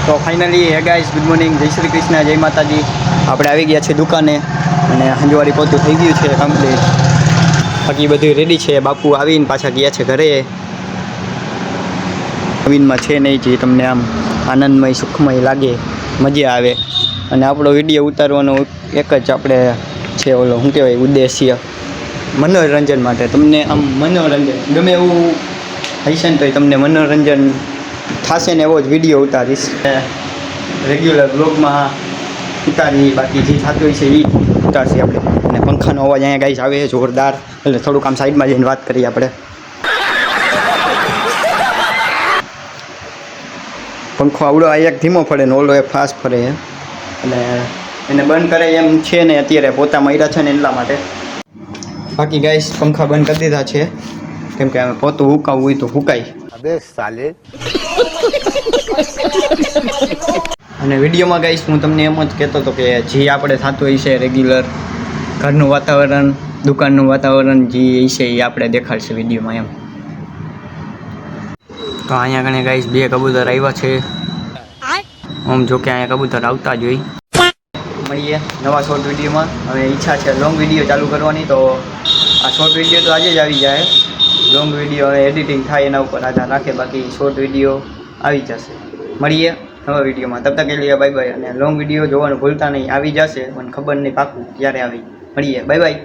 તો ફાઇનલી હે guys, good morning, જય શ્રી કૃષ્ણ, જય માતાજી. આપણે આવી ગયા છે દુકાને અને હંજવારી પોતું થઈ ગયું છે કમ્પ્લીટ. બાકી બધું રેડી છે. બાપુ આવીને પાછા ગયા છે ઘરે. નવીનમાં છે નહીં જે તમને આમ આનંદમય સુખમય લાગે, મજા આવે. અને આપણો વિડીયો ઉતારવાનો એક જ આપણે છે ઓલો શું કહેવાય ઉદ્દેશ્ય, મનોરંજન માટે. તમને આમ મનોરંજન ગમે એવું હશે ને તો તમને મનોરંજન થશે ને એવો જ વિડીયો ઉતારીશ. રેગ્યુલર બ્લોગમાં ઉતારી, બાકી જે થતું હોય છે એ ઉતારશે આપણે. અને પંખાનો અવાજ અહીંયા ગાઈસ આવે જોરદાર, એટલે થોડુંક આમ સાઈડમાં જઈને વાત કરીએ આપણે. પંખો આવડો આ એક ધીમો ફરે ને ઓલો એક ફાસ્ટ ફરે છે, અને એને બંધ કરે એમ છે ને અત્યારે પોતા માર્યા છે ને એટલા માટે. બાકી ગાઈસ પંખા બંધ કરી દીધા છે, કેમ કે હવે પોતું હુકાવવું હોય તો હુકાય. અબે સાલે. અને વિડીયોમાં ગાઈસ હું તમને એમ જ કહેતો હતો કે જે આપણે થતું હોય છે રેગ્યુલર ઘરનું વાતાવરણ, દુકાનનું વાતાવરણ જે છે એ આપણે દેખાડશે વિડીયોમાં એમ. તો અહીંયા કણે ગાઈસ બે કબૂતર આવ્યા છે. આમ જો કે અહીંયા કબૂતર આવતા જ હોય. મળીએ નવા શોર્ટ વિડીયોમાં. હવે ઈચ્છા છે લોંગ વિડીયો ચાલુ કરવાની, તો આ શોર્ટ વિડીયો તો આજે જ આવી જાય. લોંગ વિડીયો હવે એડિટિંગ થાય એના ઉપર આધાર રાખે, બાકી શોર્ટ વિડીયો આવી જશે. મળીએ નવા વિડીયોમાં. તબ તક કે લીએ બાય બાય. અને લોંગ વિડીયો જોવાનું ભૂલતા નહીં, આવી જશે, મને ખબર નહીં પાકું ક્યારે આવી. મળીએ, બાય બાય.